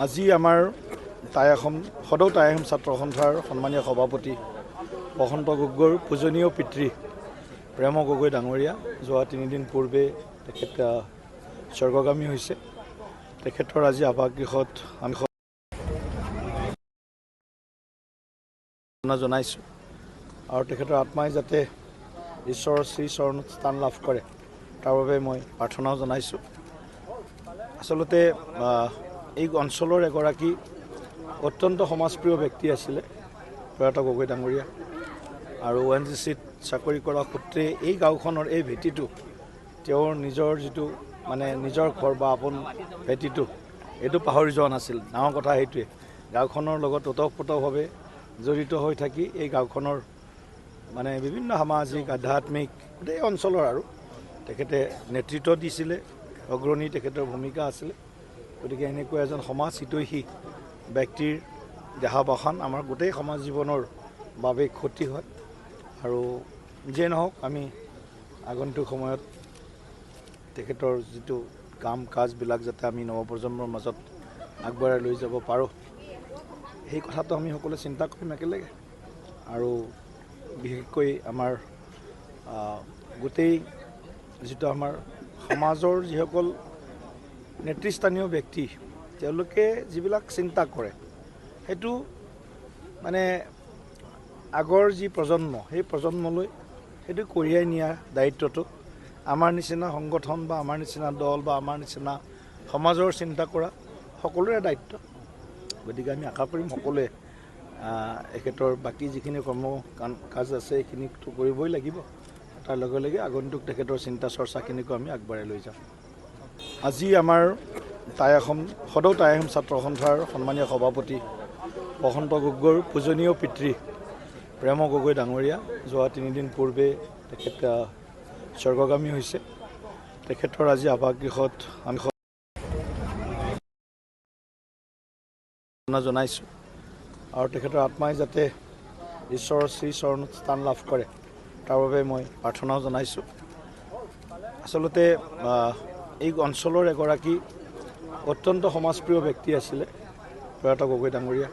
আজি আমাৰ সদৌ টাই আহোম ছাত্ৰ সন্থাৰ সন্মানীয় সভাপতি বসন্ত গগৈৰ পূজনীয় পিতৃ প্ৰেম গগৈ ডাঙৰীয়া যোৱা 3 দিন পূৰ্বে তেখেত স্বৰ্গগামী হৈছে। তেখেতৰ আজি আৱাসগৃহত আমি জনাইছোঁ আৰু তেখেতৰ আত্মাই যাতে ঈশ্বৰৰ শ্ৰী চৰণত স্থান লাভ কৰে তাৰ বাবে মই প্ৰাৰ্থনাও জনাইছোঁ। আচলতে এই অঞ্চলৰ এগৰাকী অত্যন্ত সমাজপ্ৰিয় ব্যক্তি আছিলে প্ৰয়াত গগৈ ডাঙৰীয়া আৰু ONGCত চাকৰি কৰা সূত্ৰে এই গাঁওখনৰ এই ভেটিটো তেওঁৰ নিজৰ যিটো নিজৰ ঘৰ বা আপোন ভেটিটো এইটো পাহৰি যোৱা নাছিল। ডাঙৰ কথা সেইটোৱে, গাঁওখনৰ লগত ওতঃপ্ৰোতভাৱে জড়িত হৈ থাকি এই গাঁওখনৰ বিভিন্ন সামাজিক আধ্যাত্মিক গোটেই অঞ্চলৰ আৰু তেখেতে নেতৃত্ব দিছিলে, অগ্ৰণী তেখেতৰ ভূমিকা আছিলে। গতিকে এনেকুৱা এজন সমাজ হিতৈষী ব্যক্তিৰ দেহাৱসান আমাৰ গোটেই সমাজ জীৱনৰ বাবে ক্ষতি হয় আৰু যিয়ে নহওক আমি আগন্তুক সময়ত তেখেতৰ যিটো কাম কাজবিলাক যাতে আমি নৱপ্ৰজন্মৰ মাজত আগবঢ়াই লৈ যাব পাৰোঁ সেই কথাটো আমি সকলোৱে চিন্তা কৰিম একেলগে। আৰু বিশেষকৈ আমাৰ গোটেই যিটো আমাৰ সমাজৰ যিসকল নেতৃস্থানীয় ব্যক্তি তেওঁলোকে যিবিলাক চিন্তা কৰে সেইটো আগৰ যি প্ৰজন্ম সেই প্ৰজন্মলৈ সেইটো কঢ়িয়াই নিয়া দায়িত্বটো আমাৰ নিচিনা সংগঠন বা আমাৰ নিচিনা দল বা আমাৰ নিচিনা সমাজৰ চিন্তা কৰা সকলোৰে দায়িত্ব। গতিকে আমি আশা কৰিম সকলোৱে এখেতৰ বাকী যিখিনি কৰ্ম কাজ আছে সেইখিনিতো কৰিবই লাগিব, তাৰ লগে লগে আগন্তুক তেখেতৰ চিন্তা চৰ্চাখিনিকো আমি আগবঢ়াই লৈ যাম। আজি আমাৰ সদৌ টাই আহোম ছাত্ৰ সন্থাৰ সন্মানীয় সভাপতি বসন্ত গগৈৰ পূজনীয় পিতৃ প্ৰেম গগৈ ডাঙৰীয়া যোৱা 3 দিন পূৰ্বে তেখেত স্বৰ্গগামী হৈছে। তেখেতৰ আজি আৱাসগৃহত আমি জনাইছোঁ আৰু তেখেতৰ আত্মাই যাতে ঈশ্বৰৰ শ্ৰী চৰণত স্থান লাভ কৰে তাৰ বাবে মই প্ৰাৰ্থনাও জনাইছোঁ। আচলতে এই অঞ্চলৰ এগৰাকী অত্যন্ত সমাজপ্ৰিয় ব্যক্তি আছিলে প্ৰয়াত গগৈ ডাঙৰীয়া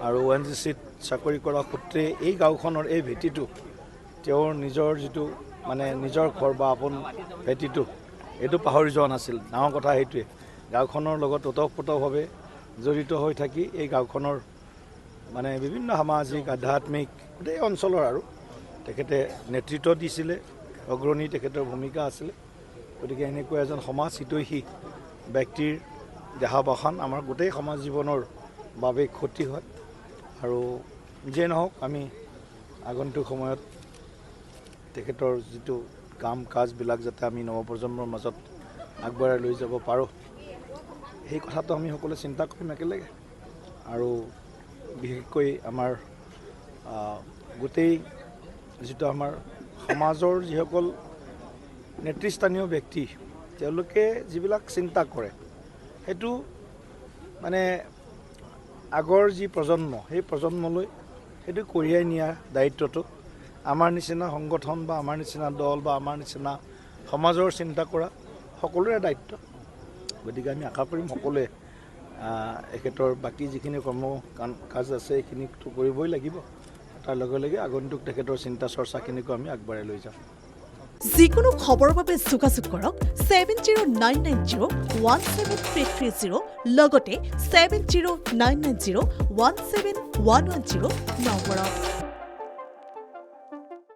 আৰু ONGCত চাকৰি কৰা সূত্ৰে এই গাঁওখনৰ এই ভেটিটো তেওঁৰ নিজৰ যিটো নিজৰ ঘৰ বা আপোন ভেটিটো এইটো পাহৰি যোৱা নাছিল। ডাঙৰ কথা সেইটোৱে, গাঁওখনৰ লগত ওতঃপ্ৰোতভাৱে জড়িত হৈ থাকি এই গাঁওখনৰ বিভিন্ন সামাজিক আধ্যাত্মিক গোটেই অঞ্চলৰ আৰু তেখেতে নেতৃত্ব দিছিলে, অগ্ৰণী তেখেতৰ ভূমিকা আছিলে। গতিকে এনেকুৱা এজন সমাজ হিতৈষী ব্যক্তিৰ দেহাৱসান আমাৰ গোটেই সমাজ জীৱনৰ বাবে ক্ষতি হয় আৰু যিয়ে নহওক আমি আগন্তুক সময়ত তেখেতৰ যিটো কাম কাজবিলাক যাতে আমি নৱপ্ৰজন্মৰ মাজত আগবঢ়াই লৈ যাব পাৰোঁ সেই কথাটো আমি সকলোৱে চিন্তা কৰিম একেলগে। আৰু বিশেষকৈ আমাৰ গোটেই যিটো আমাৰ সমাজৰ যিসকল নেতৃস্থানীয় ব্যক্তি তেওঁলোকে যিবিলাক চিন্তা কৰে সেইটো আগৰ যি প্ৰজন্ম সেই প্ৰজন্মলৈ সেইটো কঢ়িয়াই নিয়া দায়িত্বটো আমাৰ নিচিনা সংগঠন বা আমাৰ নিচিনা দল বা আমাৰ নিচিনা সমাজৰ চিন্তা কৰা সকলোৰে দায়িত্ব। গতিকে আমি আশা কৰিম সকলোৱে এখেতৰ বাকী যিখিনি কৰ্ম কাজ আছে সেইখিনিতো কৰিবই লাগিব, তাৰ লগে লগে আগন্তুক তেখেতৰ চিন্তা চৰ্চাখিনিকো আমি আগবঢ়াই লৈ যাম। যিকোনো খবৰৰ বাবে যোগাযোগ কৰক 7099017330 লগতে 7099017110 নম্বৰত।